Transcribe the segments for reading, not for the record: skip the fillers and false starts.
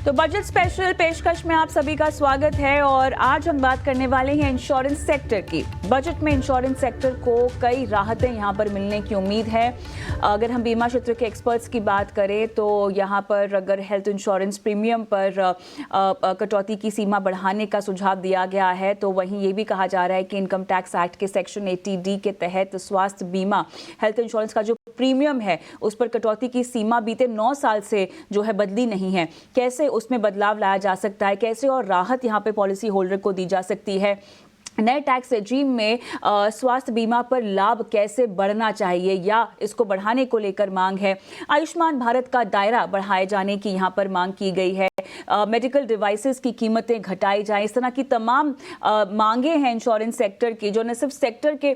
तो budget special पेशकश में आप सभी का स्वागत है और आज हम बात करने वाले हैं इंश्योरेंस सेक्टर की। बजट में इंश्योरेंस सेक्टर को कई राहतें यहां पर मिलने की उम्मीद है। अगर हम बीमा क्षेत्र के एक्सपर्ट्स की बात करें तो यहां पर अगर हेल्थ इंश्योरेंस प्रीमियम पर कटौती की सीमा बढ़ाने का सुझाव दिया गया है, तो वहीं ये भी कहा जा रहा है कि इनकम टैक्स एक्ट के सेक्शन 80D के तहत स्वास्थ्य बीमा हेल्थ इंश्योरेंस का जो प्रीमियम है उस पर कटौती की सीमा बीते 9 साल से जो है बदली नहीं है। कैसे उसमें बदलाव लाया जा सकता है, कैसे और राहत यहाँ पे पॉलिसी होल्डर को दी जा सकती है, नए टैक्स रेजिम में स्वास्थ्य बीमा पर लाभ कैसे बढ़ना चाहिए या इसको बढ़ाने को लेकर मांग है। आयुष्मान भारत का दायरा बढ़ाए जाने की यहाँ पर मांग की गई है। मेडिकल डिवाइसेस की कीमतें घटाई जाएं। इस तरह की तमाम मांगे हैं इंश्योरेंस सेक्टर की, जो न सिर्फ सेक्टर के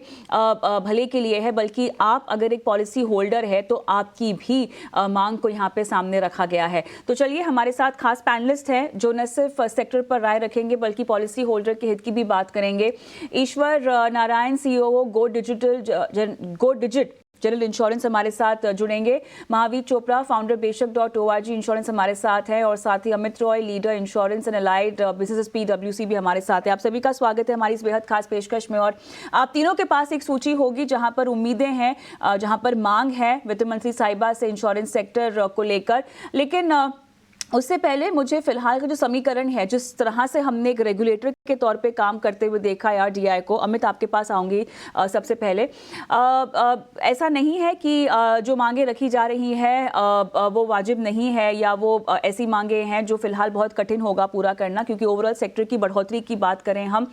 भले के लिए है बल्कि आप अगर एक पॉलिसी होल्डर है तो आपकी भी मांग को यहाँ पे सामने रखा गया है। तो चलिए, हमारे साथ खास पैनलिस्ट हैं जो न सिर्फ सेक्टर पर राय रखेंगे बल्कि पॉलिसी होल्डर के हित की भी बात करेंगे। Ishwar Narayan, CEO Go Digit General Insurance हमारे साथ जुड़ेंगे। महावीर चोपड़ा, फाउंडर बेशक.org इंश्योरेंस हमारे साथ है और साथ ही Amit Roy, leader insurance and allied business PwC भी हमारे साथ है। आप सभी का स्वागत है हमारी इस बेहद खास पेशकश में। और आप तीनों के पास एक सूची होगी जहां पर उम्मीदें हैं, जहां पर मांग है वित्त मंत्री साहिबा से इंश्योरेंस सेक्टर को लेकर। लेकिन उससे पहले मुझे फिलहाल का जो समीकरण है, जिस तरह से हमने एक रेगुलेटर के तौर पे काम करते हुए देखा RDI को, अमित आपके पास आऊंगी सबसे पहले। ऐसा नहीं है कि जो मांगे रखी जा रही हैं वो वाजिब नहीं है या वो ऐसी मांगे हैं जो फिलहाल बहुत कठिन होगा पूरा करना, क्योंकि ओवरऑल सेक्टर की बढ़ोतरी की बात करें हम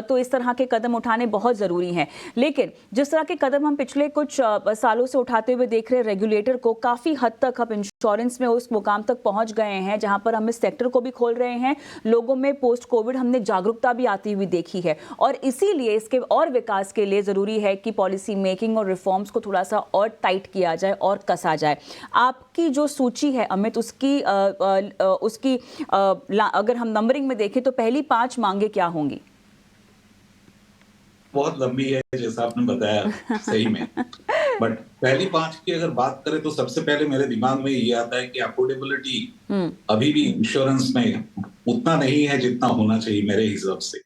तो इस तरह के कदम उठाने बहुत ज़रूरी हैं। लेकिन जिस तरह के कदम हम पिछले कुछ सालों से उठाते हुए देख रहे हैं, रेगुलेटर को काफ़ी हद तक अब इंश्योरेंस में उस मुकाम तक पहुँच गए हैं जहां पर हम इस सेक्टर को भी खोल रहे हैं। लोगों में पोस्ट कोविड हमने जागरूकता भी आती हुई देखी है और इसीलिए इसके और विकास के लिए जरूरी है कि पॉलिसी मेकिंग और रिफॉर्म्स को थोड़ा सा और टाइट किया जाए और कसा जाए। आपकी जो सूची है अमित, उसकी अगर हम नंबरिंग में देखें तो पहली 5 मांगे क्या होंगी? बहुत लंबी है जैसा आपने बताया, सही में। बट पहली 5 की अगर बात करें तो सबसे पहले मेरे दिमाग में ये आता है कि अफोर्डेबिलिटी अभी भी इंश्योरेंस में उतना नहीं है जितना होना चाहिए मेरे हिसाब से।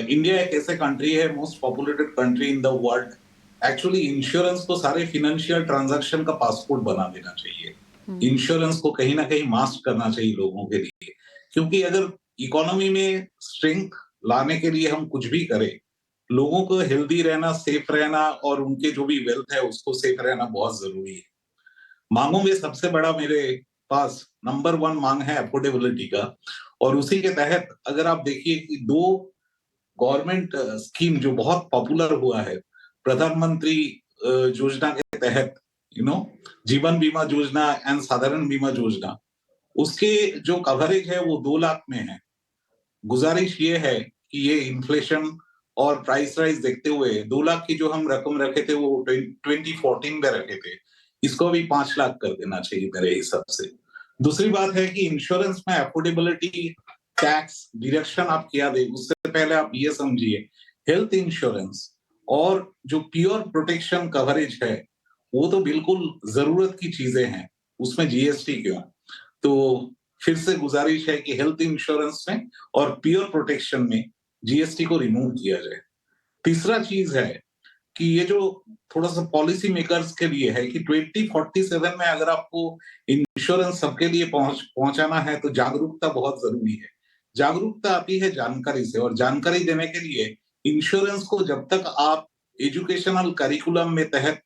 इंडिया एक ऐसे कंट्री है, most populated country in the world. Actually insurance को सारे फिनेंशियल ट्रांजैक्शन का पासपोर्ट बना देना चाहिए। इंश्योरेंस को कहीं ना कहीं मास्क करना चाहिए लोगों के लिए, क्योंकि अगर इकोनॉमी में स्ट्रेंथ लाने के लिए हम कुछ भी करें, लोगों को हेल्दी रहना, सेफ रहना और उनके जो भी वेल्थ है उसको सेफ रहना बहुत जरूरी है। मांगों में सबसे बड़ा मेरे पास नंबर 1 मांग है अफोर्डेबिलिटी का। और उसी के तहत अगर आप देखिए कि 2 गवर्नमेंट स्कीम जो बहुत पॉपुलर हुआ है, प्रधानमंत्री योजना के तहत, जीवन बीमा योजना एंड साधारण बीमा योजना, उसके जो कवरेज है वो 2 लाख में है। गुजारिश ये है कि ये इन्फ्लेशन और प्राइस राइज देखते हुए 2 लाख की जो हम रकम रखे थे वो 2014 में रखे थे, इसको भी 5 लाख कर देना चाहिए मेरे हिसाब से। दूसरी बात है कि इंश्योरेंस में अफोर्डेबिलिटी टैक्स डिडक्शन आप किया दे, उससे पहले आप ये समझिए हेल्थ इंश्योरेंस और जो प्योर प्रोटेक्शन कवरेज है वो तो बिल्कुल जरूरत की चीजें हैं, उसमें जीएसटी क्यों? तो फिर से गुजारिश है कि हेल्थ इंश्योरेंस में और प्योर प्रोटेक्शन में जीएसटी को रिमूव किया जाए। तीसरा चीज है कि ये जो थोड़ा सा पॉलिसी मेकर्स के लिए है कि 2047 में अगर आपको इंश्योरेंस सबके लिए पहुंचाना है तो जागरूकता बहुत जरूरी है। जागरूकता आती है जानकारी से, और जानकारी देने के लिए इंश्योरेंस को जब तक आप एजुकेशनल करिकुलम में तहत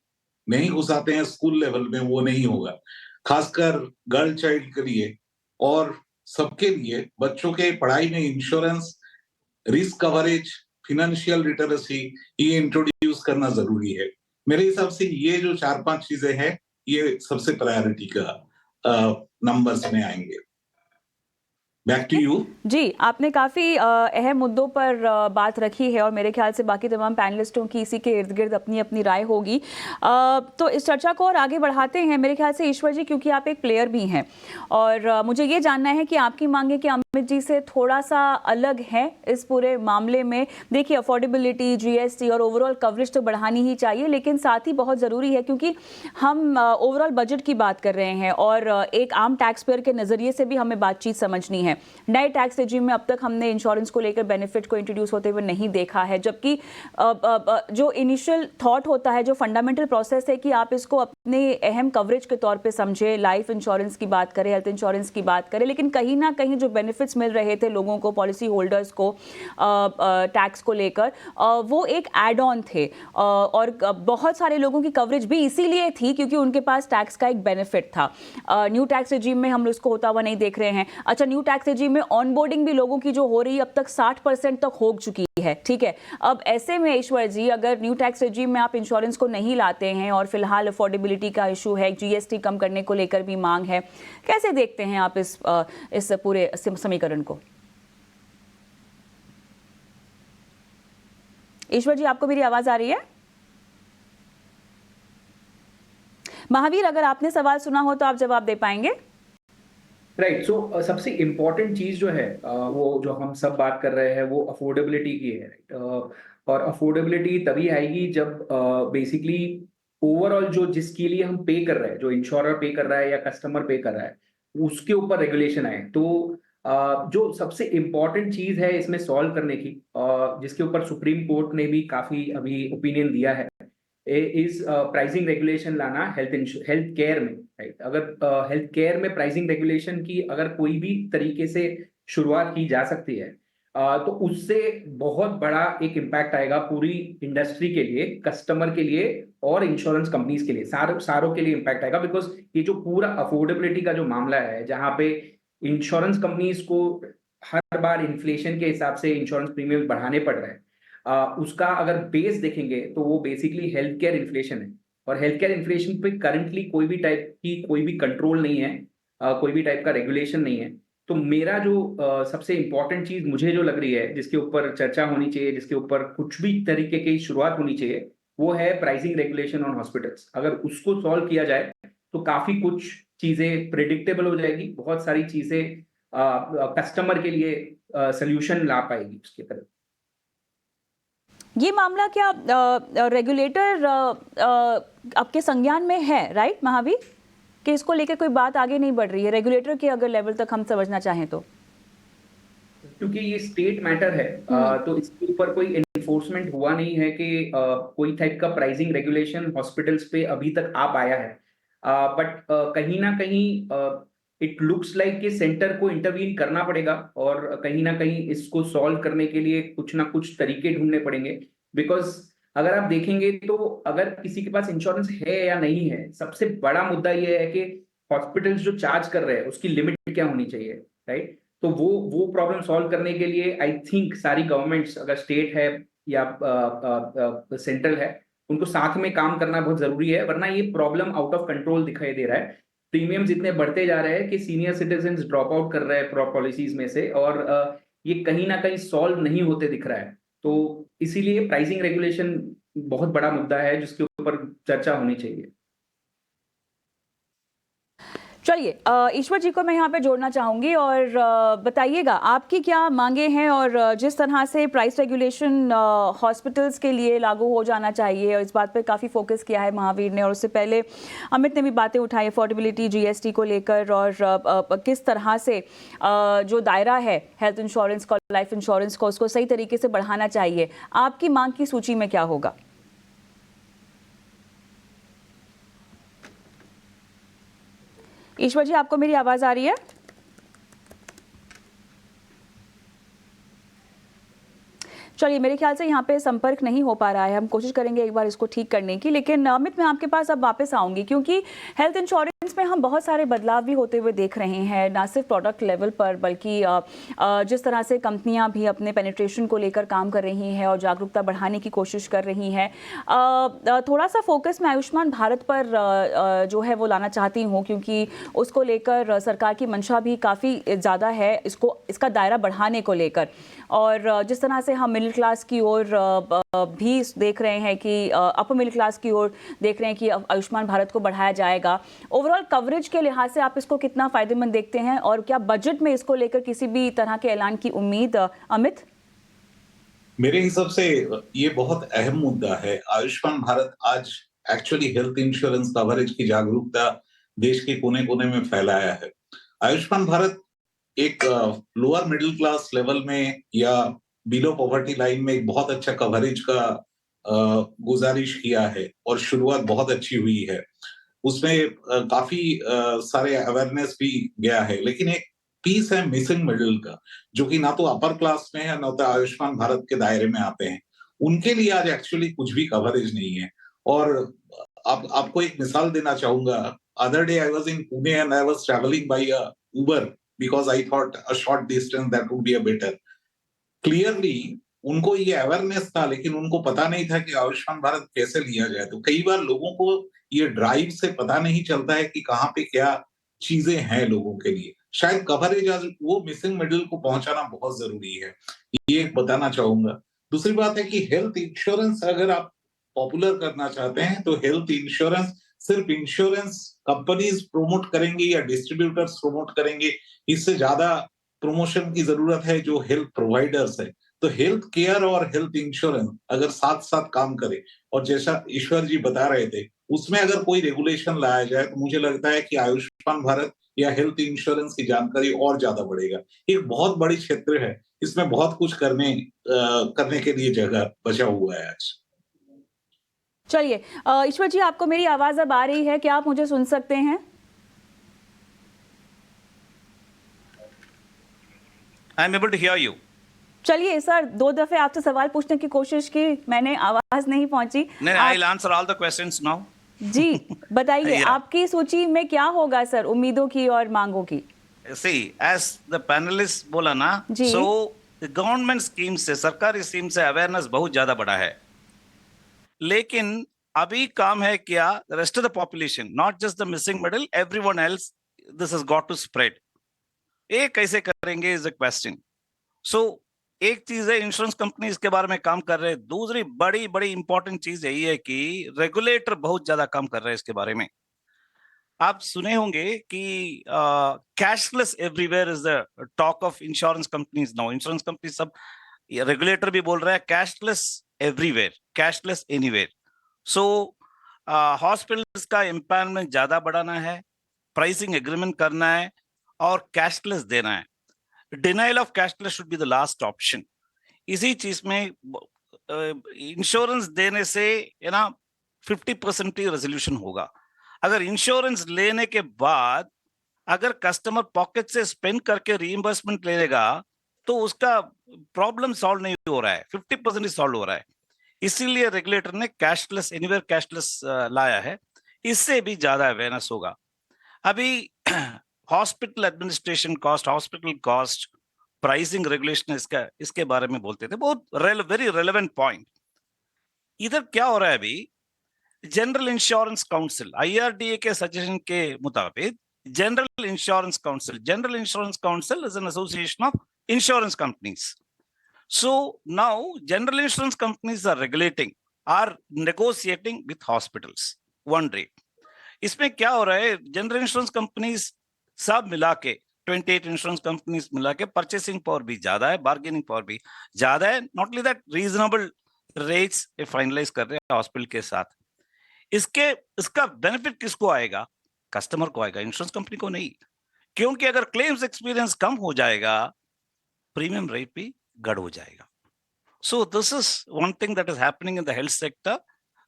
नहीं घुसाते हैं स्कूल लेवल में, वो नहीं होगा। खासकर गर्ल चाइल्ड के लिए और सबके लिए, बच्चों के पढ़ाई में insurance, risk coverage, financial literacy, ये इंट्रोड्यूस करना जरूरी है। मेरे हिसाब से ये जो 4-5 चीजें हैं, ये सबसे प्रायोरिटी का नंबर्स में आएंगे। Back to you. जी, आपने काफ़ी अहम मुद्दों पर बात रखी है और मेरे ख्याल से बाकी तमाम पैनलिस्टों की इसी के इर्द गिर्द अपनी अपनी राय होगी। तो इस चर्चा को और आगे बढ़ाते हैं मेरे ख्याल से ईश्वर जी, क्योंकि आप एक प्लेयर भी हैं और मुझे ये जानना है कि आपकी मांगे कि अमित जी से थोड़ा सा अलग है इस पूरे मामले में। देखिए, अफोर्डेबिलिटी, जीएसटी और ओवरऑल कवरेज तो बढ़ानी ही चाहिए, लेकिन साथ ही बहुत ज़रूरी है क्योंकि हम ओवरऑल बजट की बात कर रहे हैं और एक आम टैक्स पेयर के नज़रिए से भी हमें बातचीत समझनी है। नए टैक्स रेजिम में अब तक हमने इंश्योरेंस को लेकर बेनिफिट को इंट्रोड्यूस होते हुए नहीं देखा है, जबकि जो इनिशियल थॉट होता है, जो फंडामेंटल प्रोसेस है कि आप इसको अपने अहम कवरेज के तौर पे समझे, लाइफ इंश्योरेंस की बात करें, हेल्थ इंश्योरेंस की बात करें, लेकिन कहीं ना कहीं जो बेनिफिट्स मिल रहे थे लोगों को, पॉलिसी होल्डर्स को टैक्स को लेकर, वो एक एड ऑन थे और बहुत सारे लोगों की कवरेज भी इसीलिए थी क्योंकि उनके पास टैक्स का एक बेनिफिट था। न्यू टैक्स रेजिम में हम इसको होता हुआ नहीं देख रहे हैं। अच्छा, न्यू टैक्स रेजिम में ऑनबोर्डिंग भी लोगों की जो हो रही है अब तक 60% तक हो चुकी है, ठीक है। अब ऐसे में ईश्वर जी, अगर न्यू टैक्स रेजिम में आप इंश्योरेंस को नहीं लाते हैं और फिलहाल अफोर्डेबिलिटी का इशू है, जीएसटी कम करने को लेकर भी मांग है, कैसे देखते हैं आप इस पूरे समीकरण को? ईश्वर जी, आपको मेरी आवाज आ रही है? महावीर, अगर आपने सवाल सुना हो तो आप जवाब दे पाएंगे। राइट, सो सबसे इम्पोर्टेंट चीज जो है वो जो हम सब बात कर रहे हैं वो अफोर्डेबिलिटी की है, राइट। और अफोर्डेबिलिटी तभी आएगी जब बेसिकली ओवरऑल जो जिसके लिए हम पे कर रहे हैं, जो इंश्योरर पे कर रहा है या कस्टमर पे कर रहा है, उसके ऊपर रेगुलेशन आए। तो जो सबसे इम्पोर्टेंट चीज है इसमें सॉल्व करने की, जिसके ऊपर सुप्रीम कोर्ट ने भी काफी अभी ओपिनियन दिया है, इज प्राइसिंग रेगुलेशन लाना हेल्थ केयर में, राइट। अगर हेल्थ केयर में प्राइसिंग रेगुलेशन की अगर कोई भी तरीके से शुरुआत की जा सकती है, तो उससे बहुत बड़ा एक इम्पैक्ट आएगा पूरी इंडस्ट्री के लिए, कस्टमर के लिए और इंश्योरेंस कंपनीज के लिए, सारों के लिए इम्पैक्ट आएगा। बिकॉज ये जो पूरा अफोर्डेबिलिटी का जो मामला है, जहां पे इंश्योरेंस कंपनीज को हर बार इन्फ्लेशन के हिसाब से इंश्योरेंस प्रीमियम बढ़ाने पड़ रहे हैं, उसका अगर बेस देखेंगे तो वो बेसिकली हेल्थ केयर इन्फ्लेशन है। और हेल्थ केयर इन्फ्लेशन पे करंटली कोई भी टाइप की कोई भी कंट्रोल नहीं है, कोई भी टाइप का रेगुलेशन नहीं है। तो मेरा जो सबसे इंपॉर्टेंट चीज मुझे जो लग रही है, जिसके ऊपर चर्चा होनी चाहिए, जिसके ऊपर कुछ भी तरीके की शुरुआत होनी चाहिए, वो है प्राइसिंग रेगुलेशन ऑन हॉस्पिटल्स। अगर उसको सॉल्व किया जाए तो काफी कुछ चीजें प्रिडिक्टेबल हो जाएगी, बहुत सारी चीजें कस्टमर के लिए सोल्यूशन ला पाएगी उसकी तरफ। ये मामला क्या रेगुलेटर आपके संज्ञान में है, राइट महावीर, कि इसको लेकर कोई बात आगे नहीं बढ़ रही है रेगुलेटर के अगर लेवल तक हम समझना चाहें तो? क्योंकि ये स्टेट मैटर है, तो इसके ऊपर कोई एनफोर्समेंट हुआ नहीं है कि कोई टाइप का प्राइसिंग रेगुलेशन हॉस्पिटल्स पे अभी तक आ पाया है। बट कहीं ना कहीं इट लुक्स लाइक कि सेंटर को इंटरवीन करना पड़ेगा और कहीं ना कहीं इसको सॉल्व करने के लिए कुछ ना कुछ तरीके ढूंढने पड़ेंगे। बिकॉज अगर आप देखेंगे तो अगर किसी के पास इंश्योरेंस है या नहीं है, सबसे बड़ा मुद्दा ये है कि हॉस्पिटल्स जो चार्ज कर रहे हैं उसकी लिमिट क्या होनी चाहिए, राइट। तो वो प्रॉब्लम सॉल्व करने के लिए आई थिंक सारी गवर्नमेंट्स, अगर स्टेट है या सेंट्रल है, उनको साथ में काम करना बहुत जरूरी है, वरना ये प्रॉब्लम आउट ऑफ कंट्रोल दिखाई दे रहा है। प्रीमियम्स इतने बढ़ते जा रहे हैं कि सीनियर सिटीजन ड्रॉप आउट कर रहे हैं पॉलिसीज में से, और ये कहीं ना कहीं सॉल्व नहीं होते दिख रहा है। तो इसीलिए प्राइसिंग रेगुलेशन बहुत बड़ा मुद्दा है जिसके ऊपर चर्चा होनी चाहिए। चलिए, ईश्वर जी को मैं यहाँ पे जोड़ना चाहूँगी और बताइएगा आपकी क्या मांगे हैं और जिस तरह से प्राइस रेगुलेशन हॉस्पिटल्स के लिए लागू हो जाना चाहिए, और इस बात पे काफ़ी फोकस किया है महावीर ने, और उससे पहले अमित ने भी बातें उठाई अफोर्डेबिलिटी, जीएसटी को लेकर, और किस तरह से जो दायरा है हेल्थ इंश्योरेंस का, लाइफ इंश्योरेंस का, उसको सही तरीके से बढ़ाना चाहिए। आपकी मांग की सूची में क्या होगा? ईश्वर जी, आपको मेरी आवाज आ रही है? चलिए, मेरे ख्याल से यहाँ पे संपर्क नहीं हो पा रहा है, हम कोशिश करेंगे एक बार इसको ठीक करने की। लेकिन अमित, मैं आपके पास अब वापस आऊंगी, क्योंकि हेल्थ इंश्योरेंस में हम बहुत सारे बदलाव भी होते हुए देख रहे हैं, ना सिर्फ प्रोडक्ट लेवल पर, बल्कि जिस तरह से कंपनियां भी अपने पेनिट्रेशन को लेकर काम कर रही हैं और जागरूकता बढ़ाने की कोशिश कर रही हैं। थोड़ा सा फोकस मैं आयुष्मान भारत पर जो है वो लाना चाहती हूँ, क्योंकि उसको लेकर सरकार की मंशा भी काफ़ी ज़्यादा है, इसका दायरा बढ़ाने को लेकर। और जिस तरह से हम मिडिल क्लास की ओर भी देख रहे हैं कि अपर मिडिल क्लास की ओर देख रहे हैं कि आयुष्मान भारत को बढ़ाया जाएगा, ओवरऑल कवरेज के लिहाज से आप इसको कितना फायदेमंद देखते हैं, और क्या बजट में इसको लेकर किसी भी तरह के ऐलान की उम्मीद, अमित? मेरे हिसाब से ये बहुत अहम मुद्दा है। आयुष्मान भारत आज एक्चुअली हेल्थ इंश्योरेंस कवरेज की जागरूकता देश के कोने कोने में फैलाया है। आयुष्मान भारत एक लोअर मिडिल क्लास लेवल में या बिलो पॉवर्टी लाइन में एक बहुत अच्छा कवरेज का गुजारिश किया है और शुरुआत बहुत अच्छी हुई है। उसमें काफी सारे अवेयरनेस भी गया है, लेकिन एक पीस है मिसिंग मिडिल का, जो कि ना तो अपर क्लास में है ना तो आयुष्मान भारत के दायरे में आते हैं। उनके लिए आज एक्चुअली कुछ भी कवरेज नहीं है। और आपको एक मिसाल देना चाहूंगा। Other day I was in Pune and I was travelling by Uber because I thought a short distance that would be a better. Clearly उनको ये अवेयरनेस था, लेकिन उनको पता नहीं था कि आयुष्मान भारत कैसे लिया जाए। तो कई बार लोगों को ये ड्राइव से पता नहीं चलता है कि कहाँ पे क्या चीजें हैं लोगों के लिए। शायद कवरेज आज वो मिसिंग मिडिल को पहुंचाना बहुत जरूरी है, ये एक बताना चाहूंगा। दूसरी बात है कि हेल्थ इंश्योरेंस अगर आप पॉपुलर करना चाहते हैं तो हेल्थ इंश्योरेंस सिर्फ इंश्योरेंस कंपनीज प्रोमोट करेंगे या डिस्ट्रीब्यूटर्स प्रोमोट करेंगे, इससे ज्यादा प्रमोशन की जरूरत है जो हेल्थ प्रोवाइडर्स है। तो हेल्थ केयर और हेल्थ इंश्योरेंस अगर साथ साथ काम करे, और जैसा ईश्वर जी बता रहे थे उसमें अगर कोई रेगुलेशन लाया जाए, तो मुझे लगता है कि आयुष्मान भारत या हेल्थ इंश्योरेंस की जानकारी और ज्यादा बढ़ेगा। एक बहुत बड़ी क्षेत्र है, इसमें बहुत कुछ करने के लिए जगह बचा हुआ है आज। चलिए, ईश्वर जी, आपको मेरी आवाज़ अब आ रही है, क्या आप मुझे सुन सकते हैं? I am able to hear you. चलिए सर, 2 दफे आपसे सवाल पूछने की कोशिश की मैंने, आवाज नहीं पहुंची। नहीं, I will answer all the questions now. जी, बताइए Yeah. आपकी सूची में क्या होगा सर, उम्मीदों की और मांगों की? See, as the panelist बोला ना, जी। so गवर्नमेंट स्कीम से, सरकारी स्कीम से अवेयरनेस बहुत ज्यादा बढ़ा है, लेकिन अभी काम है क्या, rest of the population, not just the missing middle, everyone else, this has got to spread. ये कैसे करेंगे इज अ क्वेश्चन। सो एक चीज है, इंश्योरेंस कंपनी इसके बारे में काम कर रहे हैं। दूसरी बड़ी बड़ी इंपॉर्टेंट चीज यही है कि रेगुलेटर बहुत ज्यादा काम कर रहे हैं इसके बारे में। आप सुने होंगे कि cashless everywhere is the talk of insurance companies now. Insurance company सब, रेगुलेटर भी बोल रहा है कैशलेस एवरीवेयर, कैशलेस एनीवेयर। सो हॉस्पिटल्स का एम्पावरमेंट ज्यादा बढ़ाना है, प्राइसिंग एग्रीमेंट करना है और कैशलेस देना है। Denial of cashless should be the last option. इसी चीज में इंश्योरेंस देने से 50% ही रेजोल्यूशन होगा। अगर इंश्योरेंस लेने के बाद अगर कस्टमर पॉकेट से स्पेंड करके रीइंबर्समेंट लेगा तो उसका प्रॉब्लम सॉल्व नहीं हो रहा है, 50% ही सॉल्व हो रहा है। इसीलिए रेगुलेटर ने कैशलेस एनीवेयर कैशलेस लाया है, इससे भी ज्यादा अवेयरनेस होगा। अभी hospital administration cost, hospital cost, pricing regulation, इसके बारे में बोलते थे, बहुत वेरी रेलेवेंट पॉइंट। इधर क्या हो रहा है अभी, जनरल इंश्योरेंस काउंसिल, IRDA के सजेशन के मुताबिक general insurance council is an association of insurance companies. So now general insurance companies are regulating, are negotiating with hospitals one day. इसमें क्या हो रहा है, जनरल इंश्योरेंस कंपनीज सब मिला के 28 इंश्योरेंस कंपनीज मिला के परचेसिंग पावर भी ज्यादा है, बार्गेनिंग पावर भी ज्यादा है। Not only that, reasonable rates finalise कर रहे हैं हॉस्पिटल के साथ। इसका बेनिफिट किसको आएगा? कस्टमर को आएगा, इंश्योरेंस कंपनी को नहीं। क्योंकि अगर क्लेम्स एक्सपीरियंस कम हो जाएगा, प्रीमियम रेट भी गड़ हो जाएगा। So this is one thing that is happening in the health sector.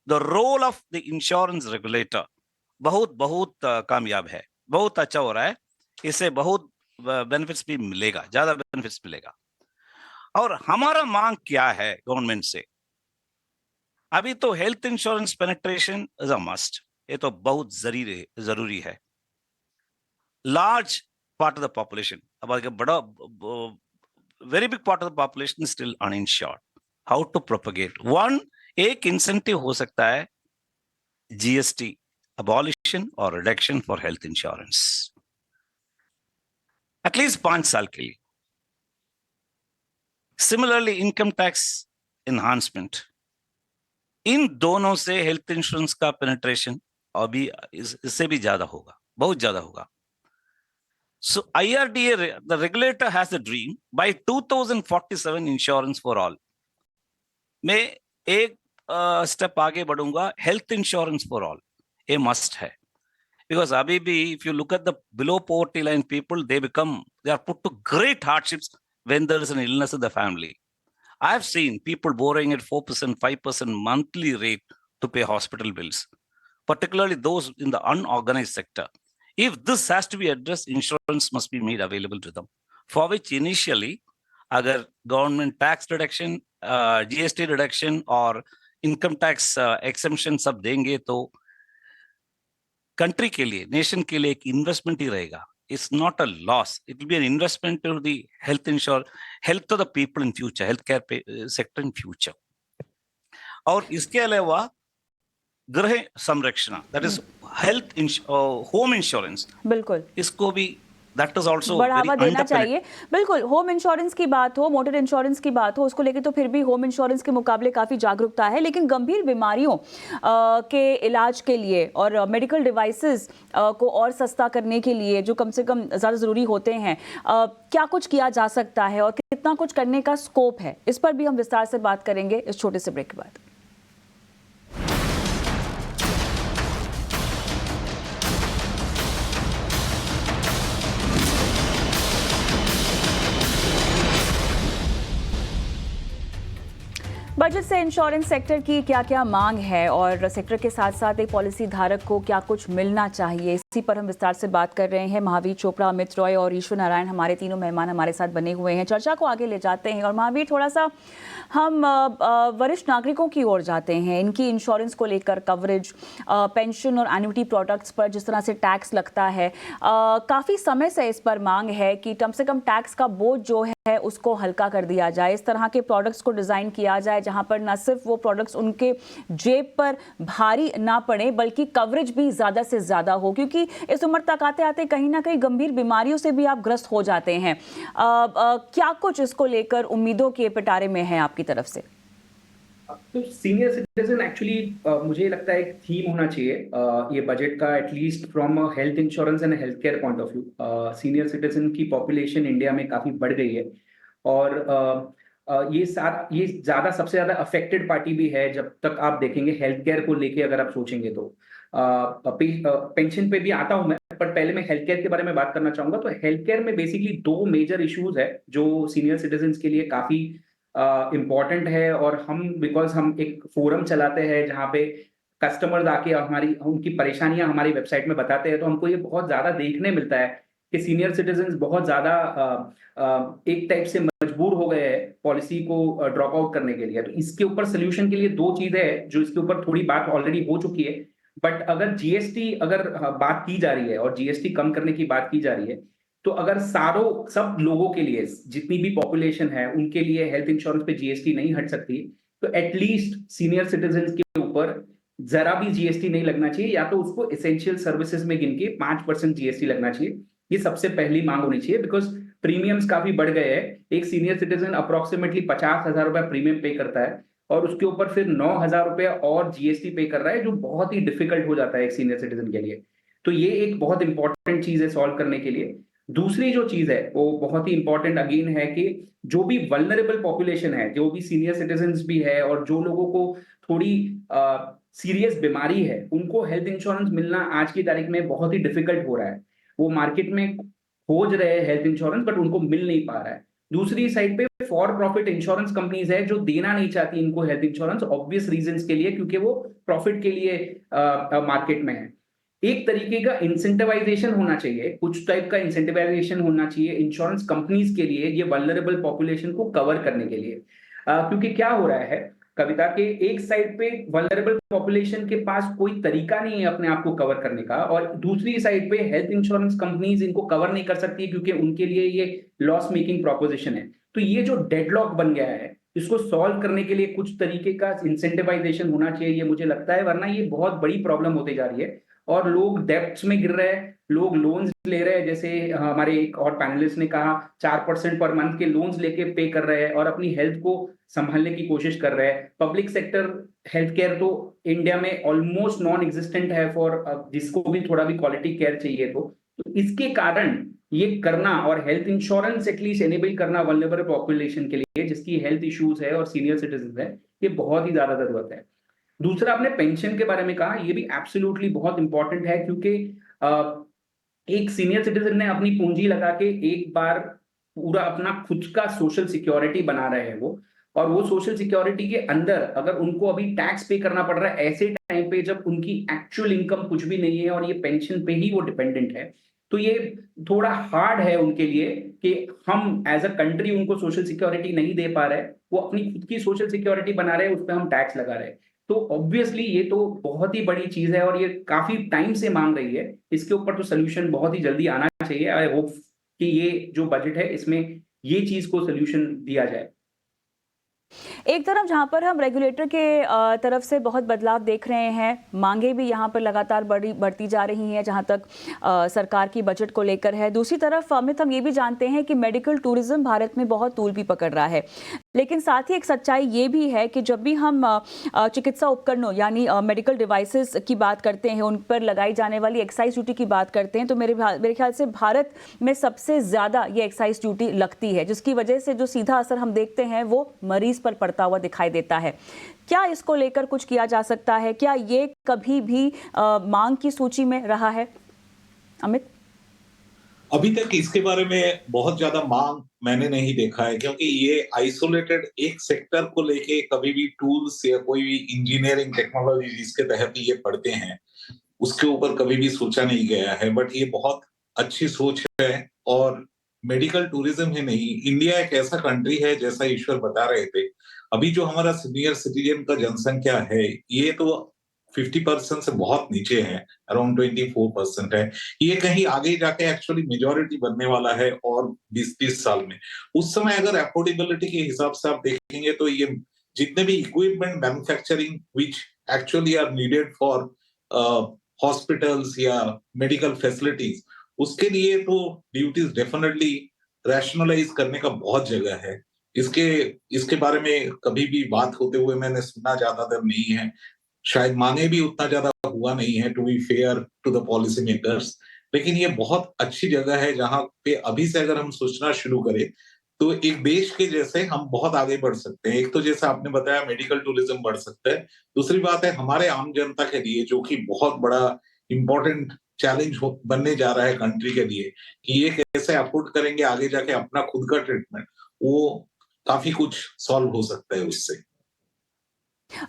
The role of the insurance regulator बहुत बहुत कामयाब है, बहुत अच्छा हो रहा है। इससे बहुत बेनिफिट्स भी मिलेगा, ज्यादा बेनिफिट्स मिलेगा। और हमारा मांग क्या है गवर्नमेंट से? अभी तो health insurance penetration is a must, ये तो बहुत जरूरी है। Large part of the population, अब आगे बड़ा very big part of the population still uninsured. How to propagate one? एक इंसेंटिव हो सकता है जीएसटी अबॉलिशन और reduction for health insurance, at least 5 साल के लिए। सिमिलरली इनकम टैक्स एनहांसमेंट, इन दोनों से हेल्थ इंश्योरेंस का पेनिट्रेशन अभी इससे भी ज्यादा होगा, बहुत ज्यादा होगा। So IRDA, the regulator, has a dream by 2047 insurance for all. मैं एक स्टेप आगे बढ़ूंगा, हेल्थ इंश्योरेंस फॉर ऑल, ये मस्ट है। Because अभी भी if you look at the below poverty line people, they are put to great hardships when there is an illness in the family. I have seen people borrowing at 4%, 5% monthly rate to pay hospital bills, particularly those in the unorganized sector. If this has to be addressed, insurance must be made available to them, for which initially, अगर government tax reduction, GST reduction और income tax exemption सब देंगे तो country के लिए, nation के लिए एक इन्वेस्टमेंट ही रहेगा। It's not a loss. It will be an investment to the health of the people in future, healthcare sector in future. और इसके अलावा गृह संरक्षण, दैट इज होम इंश्योरेंस, बिल्कुल इसको भी दैट इज आल्सो बढ़ावा देना चाहिए। बिल्कुल, होम इंश्योरेंस की बात हो, मोटर इंश्योरेंस की बात हो, उसको लेके तो फिर भी होम इंश्योरेंस के मुकाबले काफ़ी जागरूकता है, लेकिन गंभीर बीमारियों के इलाज के लिए और मेडिकल डिवाइसेस को और सस्ता करने के लिए जो कम से कम ज़्यादा ज़रूरी होते हैं, क्या कुछ किया जा सकता है और कितना कुछ करने का स्कोप है, इस पर भी हम विस्तार से बात करेंगे इस छोटे से ब्रेक के बाद। बजट से इंश्योरेंस सेक्टर की क्या क्या मांग है और सेक्टर के साथ साथ एक पॉलिसी धारक को क्या कुछ मिलना चाहिए, इसी पर हम विस्तार से बात कर रहे हैं। महावीर चोपड़ा, अमित रॉय और ईश्वर नारायण, हमारे तीनों मेहमान हमारे साथ बने हुए हैं। चर्चा को आगे ले जाते हैं और महावीर, थोड़ा सा हम वरिष्ठ नागरिकों की ओर जाते हैं। इनकी इंश्योरेंस को लेकर कवरेज, पेंशन और एन्युटी प्रोडक्ट्स पर जिस तरह से टैक्स लगता है, काफ़ी समय से इस पर मांग है कि कम से कम टैक्स का बोझ जो है उसको हल्का कर दिया जाए, इस तरह के प्रोडक्ट्स को डिज़ाइन किया जाए जहां पर न सिर्फ वो प्रोडक्ट्स उनके जेब पर भारी ना पड़े बल्कि कवरेज भी ज़्यादा से ज़्यादा हो, क्योंकि इस उम्र तक आते आते कहीं ना कहीं गंभीर बीमारियों से भी आप ग्रस्त हो जाते हैं। क्या कुछ इसको लेकर उम्मीदों के पिटारे में है आपकी तरफ से? तो सीनियर सिटीजन एक्चुअली मुझे लगता है एक थीम होना चाहिए ये बजट का, at least from health insurance and health care point of view. Senior citizen की पॉपुलेशन इंडिया में काफी बढ़ गई है और ये ज्यादा सबसे ज्यादा अफेक्टेड पार्टी भी है। जब तक आप देखेंगे हेल्थ केयर को लेके अगर आप सोचेंगे तो पेंशन पे भी आता हूं मैं, पर पहले मैं हेल्थ केयर के बारे में बात करना चाहूंगा। तो हेल्थ केयर में बेसिकली 2 मेजर इश्यूज है जो सीनियर सिटीजन के लिए काफी इम्पॉर्टेंट है। और बिकॉज हम एक फोरम चलाते हैं जहाँ पे कस्टमर्स आके उनकी परेशानियां हमारी वेबसाइट में बताते हैं, तो हमको ये बहुत ज्यादा देखने मिलता है कि सीनियर सिटीजन बहुत ज्यादा एक टाइप से मजबूर हो गए हैं पॉलिसी को ड्रॉप आउट करने के लिए। तो इसके ऊपर सोल्यूशन के लिए 2 चीजें हैं जो इसके ऊपर थोड़ी बात ऑलरेडी हो चुकी है। बट अगर जीएसटी बात की जा रही है और जीएसटी कम करने की बात की जा रही है, तो अगर सब लोगों के लिए, जितनी भी पॉपुलेशन है उनके लिए हेल्थ इंश्योरेंस पे जीएसटी नहीं हट सकती, तो एटलीस्ट सीनियर सिटीजन के ऊपर जरा भी जीएसटी नहीं लगना चाहिए, या तो उसको एसेंशियल सर्विसेज में गिन के 5% जीएसटी लगना चाहिए। ये सबसे पहली मांग होनी चाहिए, बिकॉज प्रीमियम्स काफी बढ़ गए हैं। एक सीनियर सिटीजन अप्रोक्सीमेटली 50,000 रुपया प्रीमियम पे करता है और उसके ऊपर फिर 9,000 रुपया और जीएसटी पे कर रहा है, जो बहुत ही डिफिकल्ट हो जाता है एक सीनियर सिटीजन के लिए। तो ये एक बहुत इंपॉर्टेंट चीज है सॉल्व करने के लिए। दूसरी जो चीज है वो बहुत ही इंपॉर्टेंट अगेन है कि जो भी वल्नरेबल पॉपुलेशन है, जो भी सीनियर सिटीजन भी है और जो लोगों को थोड़ी सीरियस बीमारी है, उनको हेल्थ इंश्योरेंस मिलना आज की तारीख में बहुत ही डिफिकल्ट हो रहा है। वो मार्केट में खोज रहे हैं हेल्थ इंश्योरेंस, बट उनको मिल नहीं पा रहा है। दूसरी साइड पे फॉर प्रॉफिट इंश्योरेंस कंपनीज है जो देना नहीं चाहती इनको हेल्थ इंश्योरेंस, ऑब्वियस रीजंस के लिए, क्योंकि वो प्रॉफिट के लिए मार्केट में है। एक तरीके का इंसेंटिवाइजेशन होना चाहिए, कुछ टाइप का इंसेंटिवाइजेशन होना चाहिए इंश्योरेंस कंपनीज के लिए ये वल्नरेबल पॉपुलेशन को कवर करने के लिए। क्योंकि क्या हो रहा है कविता के, एक साइड पे वल्नरेबल पॉपुलेशन के पास कोई तरीका नहीं है अपने आप को कवर करने का, और दूसरी साइड पे हेल्थ इंश्योरेंस कंपनीज इनको कवर नहीं कर सकती क्योंकि उनके लिए ये लॉस मेकिंग प्रोपोजिशन है। तो ये जो डेडलॉक बन गया है इसको सॉल्व करने के लिए कुछ तरीके का इंसेंटिवाइजेशन होना चाहिए मुझे लगता है, वरना ये बहुत बड़ी प्रॉब्लम होती जा रही है और लोग डेब्ट्स में गिर रहे हैं, लोग लोन्स ले रहे हैं, जैसे हमारे एक और पैनलिस्ट ने कहा 4% पर मंथ के लोन्स लेके पे कर रहे हैं और अपनी हेल्थ को संभालने की कोशिश कर रहे हैं। पब्लिक सेक्टर हेल्थ केयर तो इंडिया में ऑलमोस्ट नॉन एग्जिस्टेंट है फॉर जिसको भी थोड़ा भी क्वालिटी केयर चाहिए तो इसके कारण ये करना और हेल्थ इंश्योरेंस एटलीस्ट एनेबल करना वल्नरेबल पॉपुलेशन के लिए जिसकी हेल्थ इश्यूज है और सीनियर सिटीजन है, ये बहुत ही ज्यादा जरूरत है। दूसरा आपने पेंशन के बारे में कहा, ये भी एब्सोल्युटली बहुत इंपॉर्टेंट है क्योंकि एक सीनियर सिटीजन ने अपनी पूंजी लगा के एक बार पूरा अपना खुद का सोशल सिक्योरिटी बना रहे हैं वो, और वो सोशल सिक्योरिटी के अंदर अगर उनको अभी टैक्स पे करना पड़ रहा है ऐसे टाइम पे जब उनकी एक्चुअल इनकम कुछ भी नहीं है और ये पेंशन पे ही वो डिपेंडेंट है, तो ये थोड़ा हार्ड है उनके लिए कि हम एज अ कंट्री उनको सोशल सिक्योरिटी नहीं दे पा रहे, वो अपनी खुद की सोशल सिक्योरिटी बना रहे हैं, उस पर हम टैक्स लगा रहे हैं। तो ऑब्वियसली ये तो बहुत ही बड़ी चीज है और ये काफी टाइम से मांग रही है, इसके ऊपर तो सोल्यूशन बहुत ही जल्दी आना चाहिए। आई होप कि ये जो बजट है इसमें ये चीज को सोल्यूशन दिया जाए। एक तरफ जहां पर हम रेगुलेटर के तरफ से बहुत बदलाव देख रहे हैं, मांगे भी यहां पर लगातार बढ़ती जा रही हैं जहां तक सरकार की बजट को लेकर है। दूसरी तरफ अमित, हम ये भी जानते हैं कि मेडिकल टूरिज्म भारत में बहुत तूल भी पकड़ रहा है, लेकिन साथ ही एक सच्चाई ये भी है कि जब भी हम चिकित्सा उपकरणों यानी मेडिकल डिवाइसेस की बात करते हैं, उन पर लगाई जाने वाली एक्साइज ड्यूटी की बात करते हैं, तो मेरे ख्याल से भारत में सबसे ज़्यादा ये एक्साइज ड्यूटी लगती है, जिसकी वजह से जो सीधा असर हम देखते हैं वो मरीज पर पड़ता हुआ दिखाई देता है। क्या इसको लेकर कुछ किया जा सकता है? क्या ये कभी भी मांग की सूची में रहा है अमित? अभी तक इसके बारे में बहुत ज्यादा मांग मैंने नहीं देखा है, क्योंकि ये आइसोलेटेड एक सेक्टर को लेके कभी भी टूल्स या कोई भी इंजीनियरिंग टेक्नोलॉजी जिसके तहत ये पढ़ते हैं उसके ऊपर कभी भी सोचा नहीं गया है। बट ये बहुत अच्छी सोच है। और मेडिकल टूरिज्म ही नहीं, इंडिया एक ऐसा कंट्री है, जैसा ईश्वर बता रहे थे, अभी जो हमारा सीनियर सिटीजन का जनसंख्या है ये तो 50% से बहुत नीचे है, अराउंड 24% है। ये कहीं आगे जाके एक्चुअली मेजोरिटी बनने वाला है और 20-30 साल में। उस समय अगर अफोर्डेबिलिटी के हिसाब से आप देखेंगे तो ये जितने भी equipment manufacturing which actually are needed for hospitals या मेडिकल फैसिलिटीज, उसके लिए तो ड्यूटीज डेफिनेटली रैशनलाइज करने का बहुत जगह है। इसके बारे में कभी भी बात होते हुए मैंने सुना ज्यादातर नहीं है, शायद मांगे भी उतना ज्यादा हुआ नहीं है to be fair to the policy makers. लेकिन ये बहुत अच्छी जगह है जहां पे अभी से अगर हम सोचना शुरू करें तो एक देश के जैसे हम बहुत आगे बढ़ सकते हैं। एक तो जैसा आपने बताया मेडिकल टूरिज्म बढ़ सकता है, दूसरी बात है हमारे आम जनता के लिए जो कि बहुत बड़ा इंपॉर्टेंट चैलेंज बनने जा रहा है कंट्री के लिए कि ये कैसे अफोर्ड करेंगे आगे जाके अपना खुद का ट्रीटमेंट, वो काफी कुछ सॉल्व हो सकता है उससे।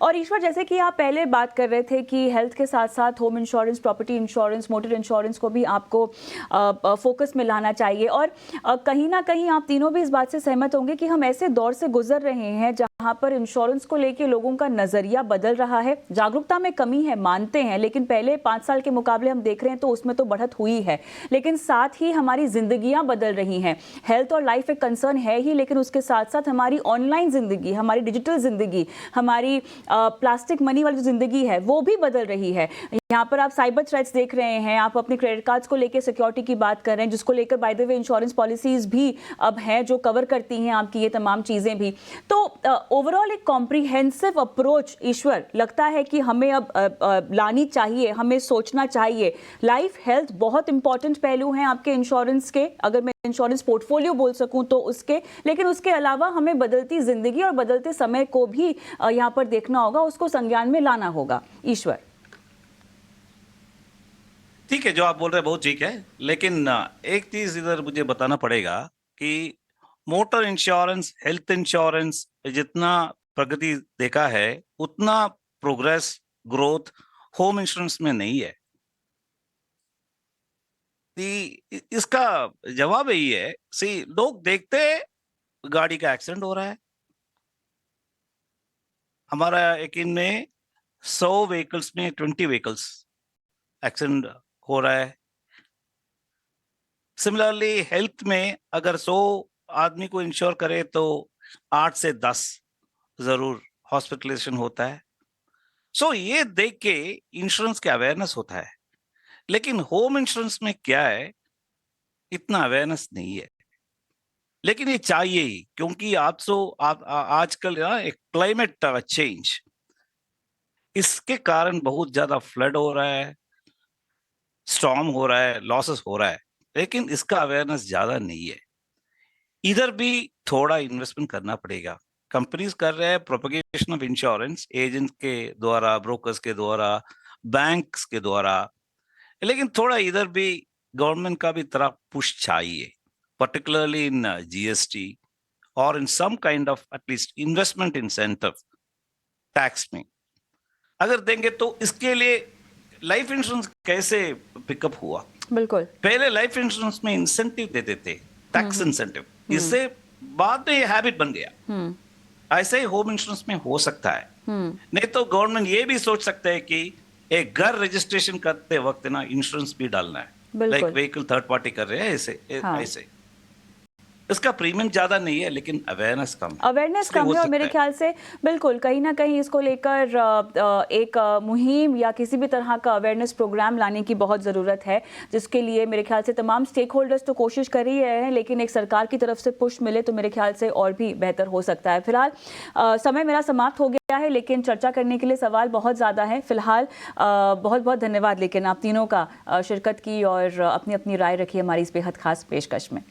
और ईश्वर, जैसे कि आप पहले बात कर रहे थे कि हेल्थ के साथ साथ home insurance, property insurance, motor insurance को भी आपको फोकस में लाना चाहिए, और कहीं ना कहीं आप तीनों भी इस बात से सहमत होंगे कि हम ऐसे दौर से गुजर रहे हैं जहां पर इंश्योरेंस को लेके लोगों का नजरिया बदल रहा है। जागरूकता में कमी है, मानते हैं, लेकिन पहले 5 साल के मुकाबले हम देख रहे हैं तो उसमें तो बढ़त हुई है, लेकिन साथ ही हमारी जिंदगियां बदल रही हैं। हेल्थ और लाइफ एक कंसर्न है ही, लेकिन उसके साथ साथ हमारी ऑनलाइन जिंदगी, हमारी डिजिटल जिंदगी, हमारी प्लास्टिक मनी वाली जो जिंदगी है वो भी बदल रही है। यहाँ पर आप साइबर थ्रेट्स देख रहे हैं, आप अपने क्रेडिट कार्ड्स को लेकर सिक्योरिटी की बात कर रहे हैं, जिसको लेकर by the way insurance policies भी अब हैं जो कवर करती हैं आपकी ये तमाम चीजें भी। तो ओवरऑल एक कॉम्प्रिहेंसिव अप्रोच ईश्वर लगता है कि हमें अब लानी चाहिए, हमें सोचना चाहिए। लाइफ हेल्थ बहुत इंपॉर्टेंट पहलू हैं आपके इंश्योरेंस के, अगर मैं इंश्योरेंस पोर्टफोलियो बोल सकूं तो उसके, लेकिन उसके अलावा हमें बदलती जिंदगी और बदलते समय को भी यहाँ पर देखना होगा, उसको संज्ञान में लाना होगा। ईश्वर, ठीक है, जो आप बोल रहे हैं बहुत ठीक है, लेकिन एक चीज इधर मुझे बताना पड़ेगा कि मोटर इंश्योरेंस, हेल्थ इंश्योरेंस जितना प्रगति देखा है उतना प्रोग्रेस, ग्रोथ होम इंश्योरेंस में नहीं है। इसका जवाब यही है, सी लोग देखते हैं गाड़ी का एक्सीडेंट हो रहा है, हमारा यकीन में 100 व्हीकल्स में 20 व्हीकल्स एक्सीडेंट हो रहा है। सिमिलरली हेल्थ में अगर 100 आदमी को इंश्योर करे तो 8 से 10 जरूर हॉस्पिटलाइजेशन होता है। सो ये देख के इंश्योरेंस का अवेयरनेस होता है, लेकिन होम इंश्योरेंस में क्या है, इतना अवेयरनेस नहीं है। लेकिन ये चाहिए ही, क्योंकि आजकल ना एक क्लाइमेट चेंज, इसके कारण बहुत ज्यादा फ्लड हो रहा है, स्टॉर्म हो रहा है, लॉसेस हो रहा है, लेकिन इसका अवेयरनेस ज्यादा नहीं है। इधर भी थोड़ा इन्वेस्टमेंट करना पड़ेगा। कंपनीज कर रहे हैं प्रोपगेशन ऑफ इंश्योरेंस एजेंट के द्वारा, ब्रोकर्स के द्वारा, बैंक्स के द्वारा, लेकिन थोड़ा इधर भी गवर्नमेंट का भी तरफ पुश चाहिए, particularly in GST or in some kind of at least investment incentive tax में अगर देंगे तो इसके लिए लाइफ इंश्योरेंस कैसे पिकअप हुआ? बिल्कुल। पहले लाइफ इंश्योरेंस में इंसेंटिव देते थे, टैक्स इंसेंटिव, इससे बाद में ये हैबिट बन गया। ऐसे ही होम इंश्योरेंस में हो सकता है। नहीं तो गवर्नमेंट ये भी सोच सकता है कि एक घर रजिस्ट्रेशन करते वक्त ना इंश्योरेंस भी डालना है, लाइक व्हीकल थर्ड पार्टी कर रहे हैं ऐसे। ऐसे इसका प्रीमियम ज्यादा नहीं है, लेकिन अवेयरनेस कम है और मेरे ख्याल से बिल्कुल कहीं ना कहीं इसको लेकर एक मुहिम या किसी भी तरह का अवेयरनेस प्रोग्राम लाने की बहुत ज़रूरत है, जिसके लिए मेरे ख्याल से तमाम स्टेक होल्डर्स तो कोशिश कर ही रहे हैं, लेकिन एक सरकार की तरफ से पुश मिले तो मेरे ख्याल से और भी बेहतर हो सकता है। फिलहाल समय मेरा समाप्त हो गया है, लेकिन चर्चा करने के लिए सवाल बहुत ज़्यादा है। फिलहाल बहुत बहुत धन्यवाद लेकिन आप तीनों का शिरकत की और अपनी अपनी राय रखी हमारी इस बेहद खास पेशकश में।